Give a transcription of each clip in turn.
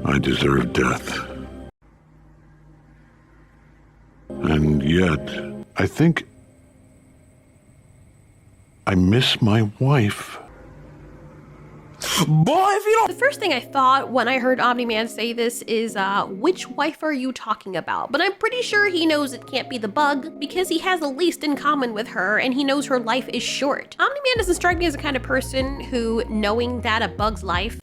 I deserve death. And yet, I think I miss my wife. Boy, if you don't... The first thing I thought when I heard Omni Man say this is, which wife are you talking about? But I'm pretty sure he knows it can't be the bug because he has the least in common with her and he knows her life is short. Omni Man doesn't strike me as the kind of person who, knowing that a bug's life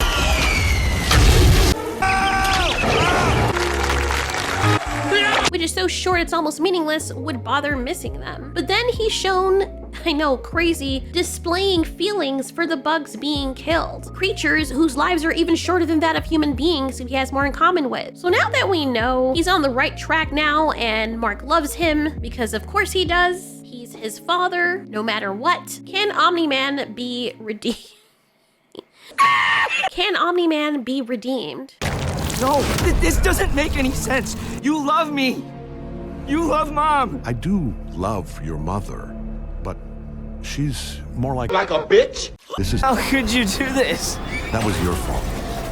which is so short it's almost meaningless, would bother missing them. But then he's shown, I know, crazy, displaying feelings for the bugs being killed. Creatures whose lives are even shorter than that of human beings who he has more in common with. So now that we know he's on the right track now and Mark loves him, because of course he does, he's his father, no matter what, can Omni Man be redeemed? Can Omni Man be redeemed? No, this doesn't make any sense. You love me. You love Mom. I do love your mother, but she's more like a bitch? This is... How could you do this? That was your fault.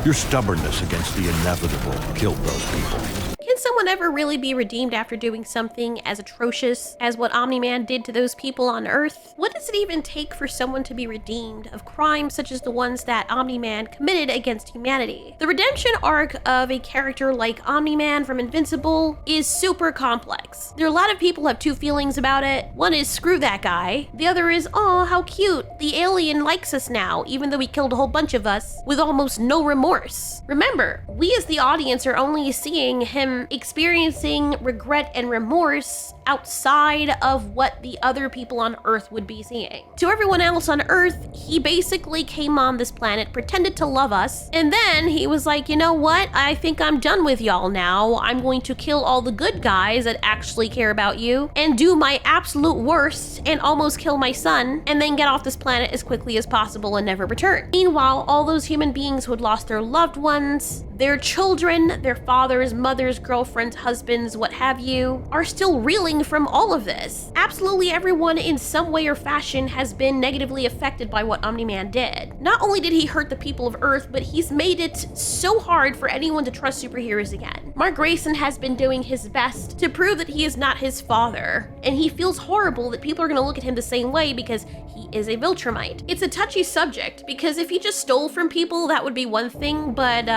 Your stubbornness against the inevitable killed those people. Can someone ever really be redeemed after doing something as atrocious as what Omni Man did to those people on Earth? What does it even take for someone to be redeemed of crimes such as the ones that Omni Man committed against humanity? The redemption arc of a character like Omni Man from Invincible is super complex. There are a lot of people who have two feelings about it. One is screw that guy. The other is, oh, how cute. The alien likes us now, even though he killed a whole bunch of us with almost no remorse. Remember, we as the audience are only seeing him experiencing regret and remorse outside of what the other people on Earth would be seeing. To everyone else on Earth, he basically came on this planet, pretended to love us, and then he was like, you know what? I think I'm done with y'all now. I'm going to kill all the good guys that actually care about you and do my absolute worst and almost kill my son and then get off this planet as quickly as possible and never return. Meanwhile, all those human beings who had lost their loved ones, their children, their fathers, mothers, girlfriends, husbands, what have you, are still reeling from all of this. Absolutely everyone in some way or fashion has been negatively affected by what Omni Man did. Not only did he hurt the people of Earth, but he's made it so hard for anyone to trust superheroes again. Mark Grayson has been doing his best to prove that he is not his father, and he feels horrible that people are gonna look at him the same way because he is a Viltrumite. It's a touchy subject because if he just stole from people, that would be one thing, but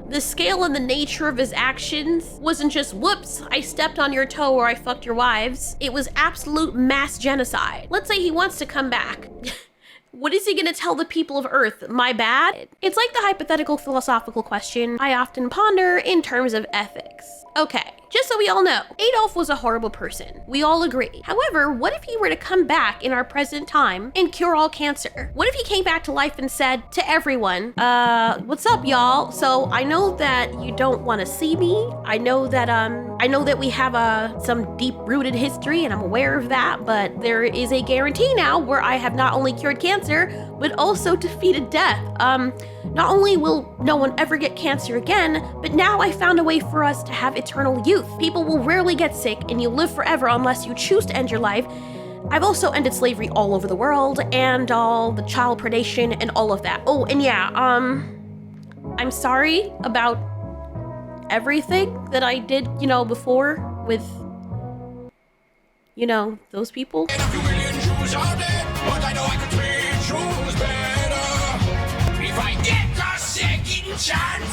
the scale and the nature of his actions wasn't just, whoops, I stepped on your toe or I fucked your wives. It was absolute mass genocide. Let's say he wants to come back. What is he gonna tell the people of Earth? My bad? It's like the hypothetical philosophical question I often ponder in terms of ethics. Okay, just so we all know, Adolf was a horrible person. We all agree. However, what if he were to come back in our present time and cure all cancer? What if he came back to life and said to everyone, what's up, y'all? So I know that you don't want to see me. I know that we have some deep-rooted history and I'm aware of that, but there is a guarantee now where I have not only cured cancer, but also defeated death. Not only will no one ever get cancer again, but now I found a way for us to have eternal youth. People will rarely get sick and you live forever unless you choose to end your life. I've also ended slavery all over the world and all the child predation and all of that. Oh, and yeah, I'm sorry about everything that I did, before with, those people.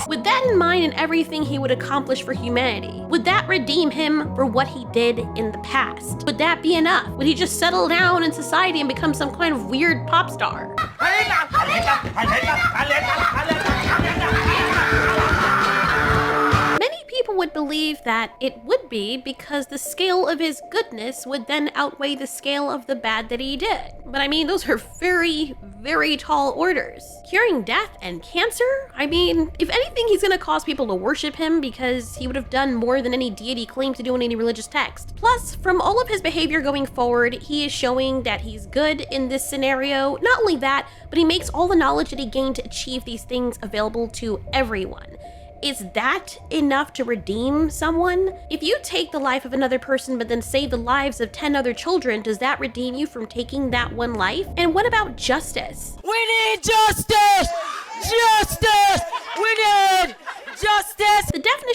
With that in mind and everything he would accomplish for humanity, would that redeem him for what he did in the past? Would that be enough? Would he just settle down in society and become some kind of weird pop star? Many people would believe that it would be because the scale of his goodness would then outweigh the scale of the bad that he did. But I mean, those are very, very tall orders. Curing death and cancer? I mean, if anything, he's gonna cause people to worship him because he would have done more than any deity claimed to do in any religious text. Plus, from all of his behavior going forward, he is showing that he's good in this scenario. Not only that, but he makes all the knowledge that he gained to achieve these things available to everyone. Is that enough to redeem someone? If you take the life of another person but then save the lives of 10 other children, does that redeem you from taking that one life? And what about justice? We need justice! Justice! We need justice!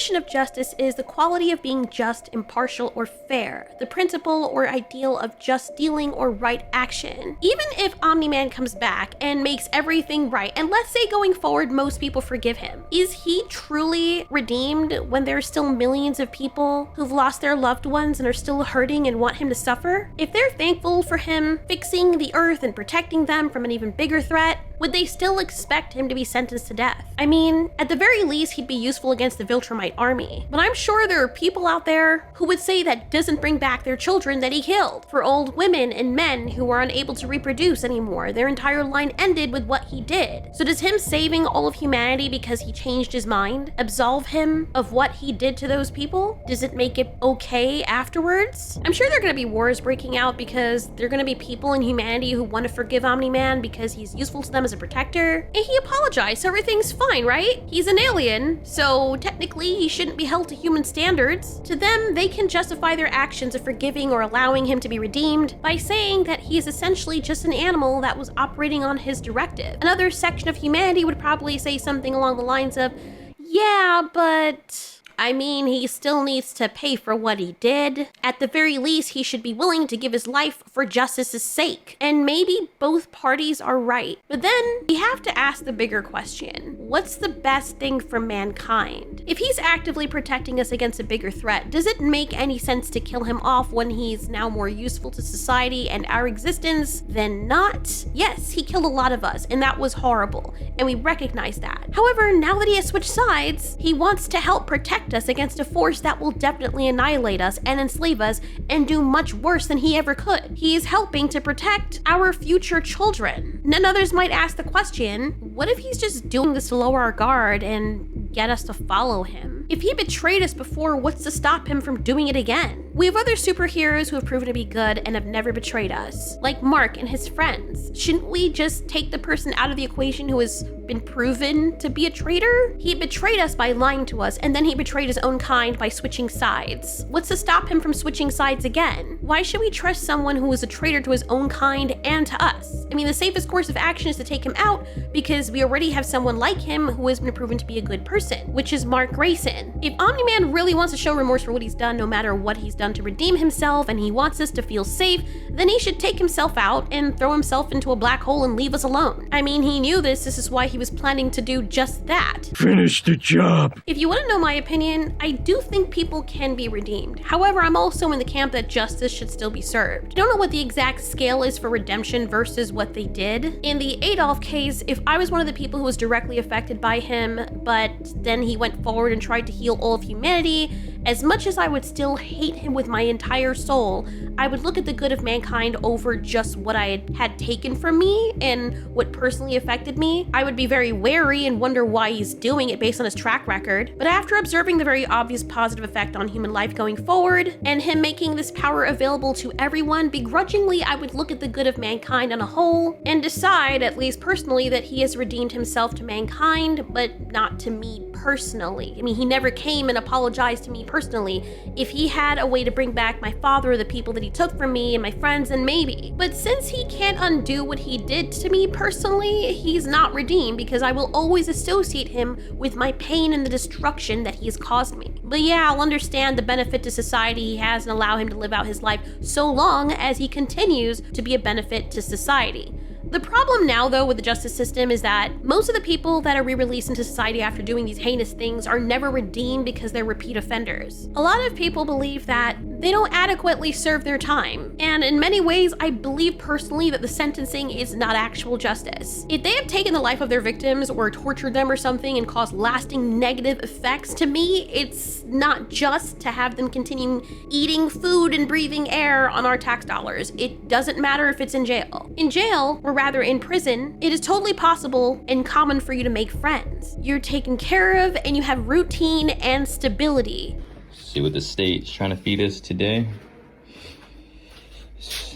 definition of justice is the quality of being just, impartial, or fair, the principle or ideal of just dealing or right action. Even if Omni-Man comes back and makes everything right, and let's say going forward most people forgive him, is he truly redeemed when there are still millions of people who've lost their loved ones and are still hurting and want him to suffer? If they're thankful for him fixing the earth and protecting them from an even bigger threat, would they still expect him to be sentenced to death? I mean, at the very least, he'd be useful against the Viltrumite army. But I'm sure there are people out there who would say that doesn't bring back their children that he killed. For old women and men who are unable to reproduce anymore, their entire line ended with what he did. So does him saving all of humanity because he changed his mind absolve him of what he did to those people? Does it make it okay afterwards? I'm sure there are going to be wars breaking out because there are going to be people in humanity who want to forgive Omni-Man because he's useful to them as a protector. And he apologized, so everything's fine, right? He's an alien, so technically he shouldn't be held to human standards. To them, they can justify their actions of forgiving or allowing him to be redeemed by saying that he is essentially just an animal that was operating on his directive. Another section of humanity would probably say something along the lines of, yeah, but I mean, he still needs to pay for what he did. At the very least, he should be willing to give his life for justice's sake. And maybe both parties are right. But then we have to ask the bigger question. What's the best thing for mankind? If he's actively protecting us against a bigger threat, does it make any sense to kill him off when he's now more useful to society and our existence than not? Yes, he killed a lot of us, and that was horrible, and we recognize that. However, now that he has switched sides, he wants to help protect us against a force that will definitely annihilate us and enslave us and do much worse than he ever could. He is helping to protect our future children. And others might ask the question, what if he's just doing this to lower our guard and get us to follow him? If he betrayed us before, what's to stop him from doing it again? We have other superheroes who have proven to be good and have never betrayed us, like Mark and his friends. Shouldn't we just take the person out of the equation who has been proven to be a traitor? He betrayed us by lying to us, and then he betrayed his own kind by switching sides. What's to stop him from switching sides again? Why should we trust someone who is a traitor to his own kind and to us? I mean, the safest course of action is to take him out because we already have someone like him who has been proven to be a good person, which is Mark Grayson. If Omni-Man really wants to show remorse for what he's done, no matter what he's done to redeem himself, and he wants us to feel safe, then he should take himself out and throw himself into a black hole and leave us alone. I mean, he knew this is why he was planning to do just that. Finish the job. If you want to know my opinion, I do think people can be redeemed. However, I'm also in the camp that justice should still be served. I don't know what the exact scale is for redemption versus what they did. In the Adolf case, if I was one of the people who was directly affected by him, but then he went forward and tried to heal all of humanity, as much as I would still hate him with my entire soul, I would look at the good of mankind over just what I had taken from me and what personally affected me. I would be very wary and wonder why he's doing it based on his track record. But after observing the very obvious positive effect on human life going forward, and him making this power available to everyone, begrudgingly I would look at the good of mankind on a whole and decide, at least personally, that he has redeemed himself to mankind, but not to me personally. I mean, he never came and apologized to me personally. If he had a way to bring back my father or the people that he took from me and my friends, then maybe. But since he can't undo what he did to me personally, he's not redeemed because I will always associate him with my pain and the destruction that he has caused me. But yeah, I'll understand the benefit to society he has and allow him to live out his life so long as he continues to be a benefit to society. The problem now, though, with the justice system is that most of the people that are re-released into society after doing these heinous things are never redeemed because they're repeat offenders. A lot of people believe that they don't adequately serve their time, and in many ways, I believe personally that the sentencing is not actual justice. If they have taken the life of their victims or tortured them or something and caused lasting negative effects, to me, it's not just to have them continue eating food and breathing air on our tax dollars. It doesn't matter if it's in jail. In jail, or rather in prison, it is totally possible and common for you to make friends. You're taken care of and you have routine and stability. See what the state's trying to feed us today.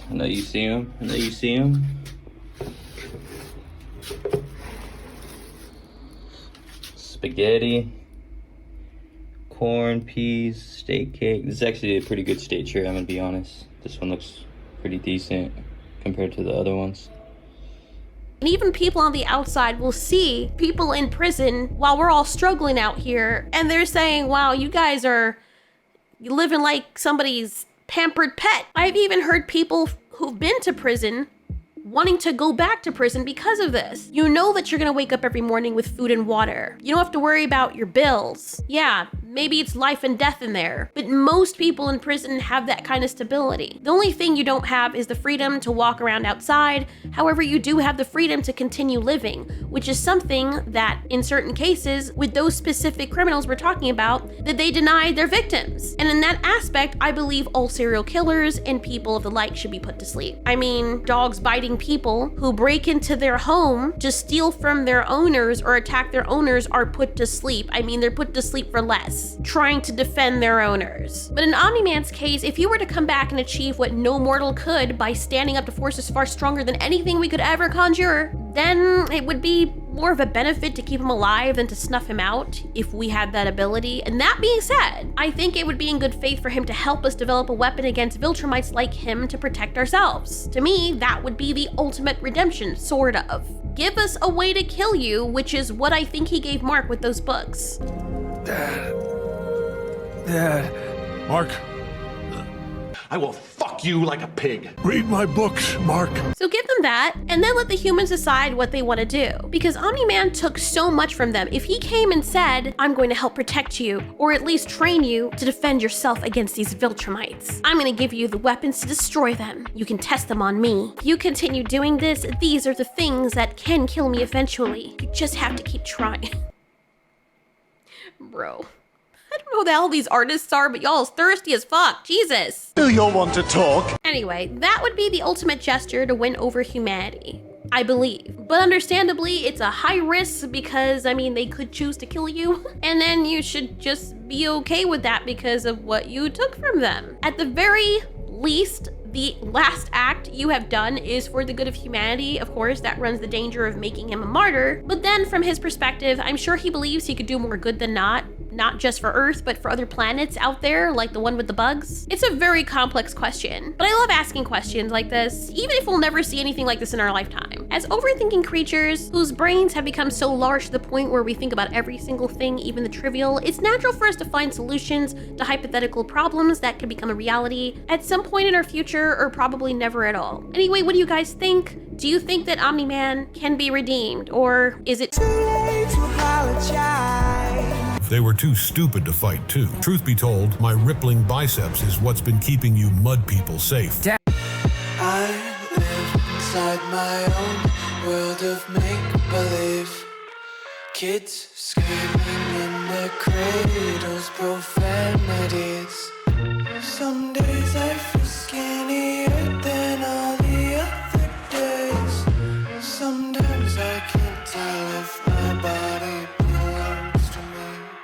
I know you see him. I know you see him. Spaghetti, corn, peas, steak cake. This is actually a pretty good steak tray, I'm gonna be honest. This one looks pretty decent compared to the other ones. And even people on the outside will see people in prison while we're all struggling out here, and they're saying, wow, you guys are living like somebody's pampered pet. I've even heard people who've been to prison wanting to go back to prison because of this. You know that you're gonna wake up every morning with food and water. You don't have to worry about your bills. Yeah, maybe it's life and death in there, but most people in prison have that kind of stability. The only thing you don't have is the freedom to walk around outside. However, you do have the freedom to continue living, which is something that in certain cases with those specific criminals we're talking about, that they denied their victims. And in that aspect, I believe all serial killers and people of the like should be put to sleep. I mean, dogs biting people who break into their home to steal from their owners or attack their owners are put to sleep. I mean, they're put to sleep for less, trying to defend their owners. But in Omni-Man's case, if you were to come back and achieve what no mortal could by standing up to forces far stronger than anything we could ever conjure, then it would be more of a benefit to keep him alive than to snuff him out if we had that ability. And that being said, I think it would be in good faith for him to help us develop a weapon against Viltrumites like him to protect ourselves. To me, that would be the ultimate redemption, sort of. Give us a way to kill you, which is what I think he gave Mark with those books. Dad. Mark, I will fuck you like a pig. read my books, Mark. So give them that, and then let the humans decide what they want to do. Because Omni-Man took so much from them. If he came and said, I'm going to help protect you, or at least train you to defend yourself against these Viltrumites. I'm going to give you the weapons to destroy them. You can test them on me. If you continue doing this, these are the things that can kill me eventually. You just have to keep trying. Bro. I don't know who the hell these artists are, but y'all is thirsty as fuck. Jesus. Do you want to talk? Anyway, that would be the ultimate gesture to win over humanity, I believe. But understandably, it's a high risk because, I mean, they could choose to kill you. And then you should just be okay with that because of what you took from them. At the very least, the last act you have done is for the good of humanity. Of course, that runs the danger of making him a martyr. But then from his perspective, I'm sure he believes he could do more good than not just for Earth, but for other planets out there, like the one with the bugs. It's a very complex question, but I love asking questions like this, even if we'll never see anything like this in our lifetime. As overthinking creatures whose brains have become so large to the point where we think about every single thing, even the trivial, it's natural for us to find solutions to hypothetical problems that could become a reality at some point in our future, or probably never at all. Anyway, what do you guys think? Do you think that Omni-Man can be redeemed, or is it too late to apologize? They were too stupid to fight too. Truth be told, my rippling biceps is what's been keeping you mud people safe. I live inside my own world of make-believe. Kids screaming in their cradles, profanities. Some days I feel skinnier than all the other days. Sometimes I can't tell if